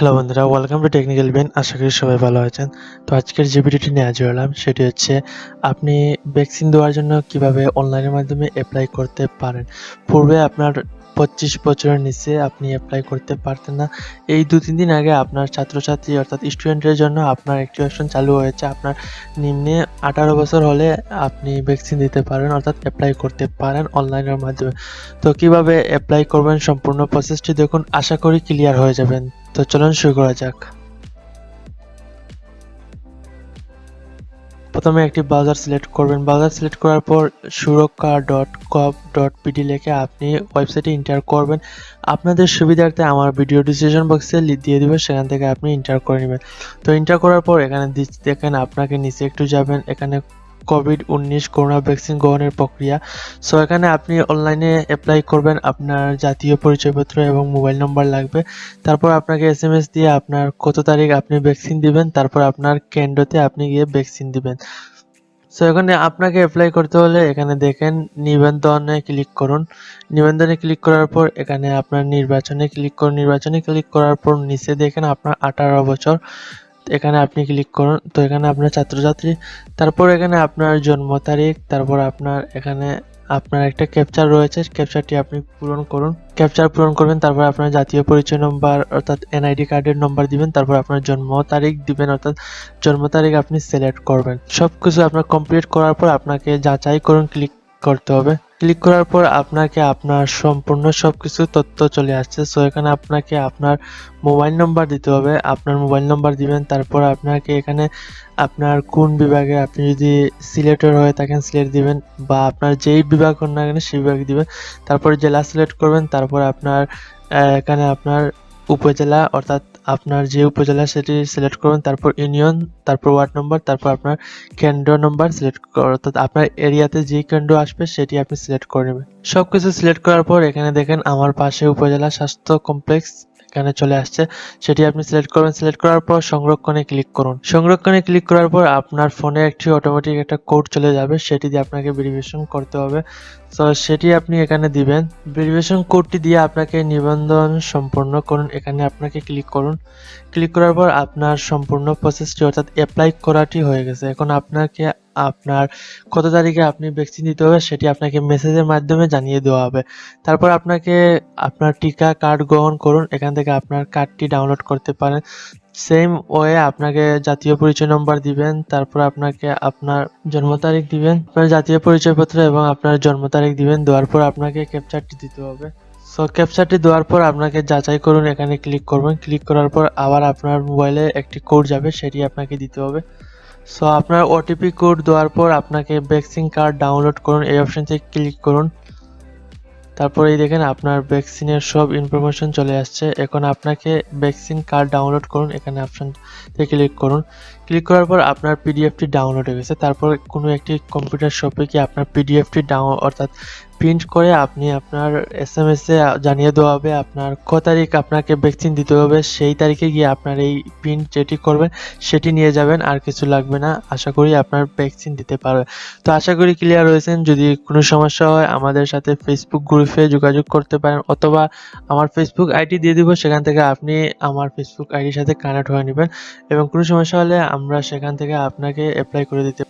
Hello বন্ধুরা, welcome to technical Ben. আশা করি সবাই ভালো আছেন। তো আজকের যে ভিডিওটি নিয়ে হাজির হলাম সেটি হচ্ছে আপনি ভ্যাকসিন দেওয়ার জন্য কিভাবে অনলাইনের মাধ্যমে অ্যাপ্লাই করতে পারেন। পূর্বে আপনার 25 বছরের নিচে আপনি অ্যাপ্লাই করতে পারতেন না। এই 2-3 দিন আগে আপনার ছাত্রছাত্রী অর্থাৎ স্টুডেন্টের জন্য আপনার একটি অপশন চালু হয়েছে। আপনার নিম্নে 18 বছর হলে আপনি ভ্যাকসিন দিতে পারেন অর্থাৎ অ্যাপ্লাই করতে পারেন অনলাইনের মাধ্যমে। তো কিভাবে অ্যাপ্লাই করবেন সম্পূর্ণ প্রসেসটি দেখুন, আশা করি ক্লিয়ার হয়ে যাবেন। তো চলুন শুরু করা যাক। প্রথমে একটি ব্রাউজার সিলেক্ট করবেন। ব্রাউজার সিলেক্ট করার পর surokkha.gov.pd লিখে আপনি ওয়েবসাইটে এন্টার করবেন। আপনাদের সুবিধার্থে আমার ভিডিও ডিসক্রিপশন বক্সে দিয়ে দিব, সেখান থেকে আপনি এন্টার করে নেবেন। তো এন্টার করার পর এখানে দেখেন আপনাকে নিচে একটু যাবেন, এখানে কোভিড-19 করোনা ভ্যাকসিন গ্রহণের প্রক্রিয়া। সো এখানে আপনি অনলাইনে অ্যাপ্লাই করবেন, আপনার জাতীয় পরিচয়পত্র এবং মোবাইল নম্বর লাগবে। তারপর আপনাকে এসএমএস দিয়ে আপনার কত তারিখ আপনি ভ্যাকসিন দিবেন, তারপর আপনার কেন্দ্রতে আপনি গিয়ে ভ্যাকসিন দিবেন। সো এখানে আপনাকে অ্যাপ্লাই করতে হলে এখানে দেখেন নিবন্ধনে ক্লিক করুন। নিবন্ধনে ক্লিক করার পর এখানে আপনার নির্বাচনে ক্লিক করুন। নির্বাচনে ক্লিক করার পর নিচে দেখেন আপনার 18 বছর, এখানে আপনি ক্লিক করুন। তো এখানে আপনার ছাত্রছাত্রী, তারপর এখানে আপনার জন্ম তারিখ, তারপর আপনার এখানে আপনার একটা ক্যাপচার রয়েছে, ক্যাপচারটি আপনি পূরণ করুন। ক্যাপচার পূরণ করবেন, তারপর আপনার জাতীয় পরিচয় নম্বর অর্থাৎ এনআইডি কার্ডের নম্বর দিবেন, তারপর আপনার জন্ম তারিখ দিবেন অর্থাৎ জন্ম তারিখ আপনি সিলেক্ট করবেন। সবকিছু আপনার কমপ্লিট করার পর আপনাকে যাচাই করুন ক্লিক করতে হবে। ক্লিক করার পর আপনাকে আপনার সম্পূর্ণ সবকিছু তথ্য চলে আসছে। সো এখানে আপনাকে আপনার মোবাইল নম্বর দিতে হবে, আপনার মোবাইল নম্বর দিবেন। তারপর আপনাকে এখানে আপনার কোন বিভাগে, আপনি যদি সিলেটের হয়ে থাকেন সিলেট দিবেন, বা আপনার যেই বিভাগ হোক না কেন সেই বিভাগ দিবেন। তারপর জেলা সিলেক্ট করবেন, তারপর আপনার এখানে আপনার উপজেলা অর্থাৎ আপনার যে উপজেলা সেটি সিলেক্ট করবেন, তারপর ইউনিয়ন, তারপর ওয়ার্ড নম্বর, তারপর আপনার কেন্দ্র নম্বর সিলেক্ট অর্থাৎ আপনার এরিয়াতে যে কেন্দ্র আসবে সেটি আপনি সিলেক্ট করে নেবেন। সবকিছু সিলেক্ট করার পর এখানে দেখেন আমার পাশে উপজেলা স্বাস্থ্য কমপ্লেক্স এখানে চলে আসছে, সেটি আপনি সিলেক্ট করবেন। সিলেক্ট করার পর সংরক্ষণে ক্লিক করুন। সংরক্ষণে ক্লিক করার পর আপনার ফোনে একটি অটোমেটিক একটা কোড চলে যাবে, সেটি দিয়ে আপনাকে ভেরিফিকেশন করতে হবে। তো সেটি আপনি এখানে দিবেন। ভেরিফিকেশন কোডটি দিয়ে আপনাকে নিবন্ধন সম্পন্ন করুন, এখানে আপনাকে ক্লিক করুন। ক্লিক করার পর আপনার সম্পূর্ণ প্রসেসটি অর্থাৎ অ্যাপ্লাই করাটি হয়ে গেছে। এখন আপনাকে আপনার কত তারিখে আপনি ভ্যাকসিন দিতে হবে সেটি আপনাকে মেসেজের মাধ্যমে জানিয়ে দেওয়া হবে। তারপর আপনাকে আপনার টিকা কার্ড গ্রহণ করুন, এখান থেকে আপনার কার্ডটি ডাউনলোড করতে পারেন। সেম ওয়ে আপনাকে জাতীয় পরিচয় নম্বর দিবেন, তারপর আপনাকে আপনার জন্ম তারিখ দিবেন, আপনার জাতীয় পরিচয়পত্র এবং আপনার জন্ম তারিখ দিবেন। দেওয়ার পর আপনাকে ক্যাপচারটি দিতে হবে। সো ক্যাপচারটি দেওয়ার পর আপনাকে যাচাই করুন, এখানে ক্লিক করবেন। ক্লিক করার পর আবার আপনার মোবাইলে একটি কোড যাবে, সেটি আপনাকে দিতে হবে। সো আপনার ওটিপি কোড দেওয়ার পর আপনাকে ভ্যাকসিন কার্ড ডাউনলোড করুন, এই অপশন থেকে ক্লিক করুন। তারপর এই দেখেন আপনার ভ্যাকসিনের সব ইনফরমেশন চলে আসছে। এখন আপনাকে ভ্যাকসিন কার্ড ডাউনলোড করুন, এখানে অপশনতে ক্লিক করুন। ক্লিক করার পর আপনার পিডিএফটি ডাউনলোড হয়ে গেছে। তারপর কোনো একটি কম্পিউটার শপে গিয়ে আপনার পিডিএফটি অর্থাৎ প্রিন্ট করে আপনি আপনার এসএমএস এ জানিয়ে দেওয়া হবে আপনার কত তারিখ আপনাকে ভ্যাকসিন দিতে হবে। সেই তারিখে গিয়ে আপনার এই প্রিন্ট যেটি করবেন সেটি নিয়ে যাবেন, আর কিছু লাগবে না। আশা করি আপনার ভ্যাকসিন দিতে পারবে। তো আশা করি ক্লিয়ার হয়েছেন। যদি কোনো সমস্যা হয় আমাদের সাথে ফেসবুক গ্রুপে যোগাযোগ করতে পারেন, অথবা আমার ফেসবুক আইডি দিয়ে দিব, সেখান থেকে আপনি আমার ফেসবুক আইডির সাথে কানেক্ট হয়ে নেবেন এবং কোনো সমস্যা হলে আমরা সেখান থেকে আপনাকে অ্যাপ্লাই করে দিতে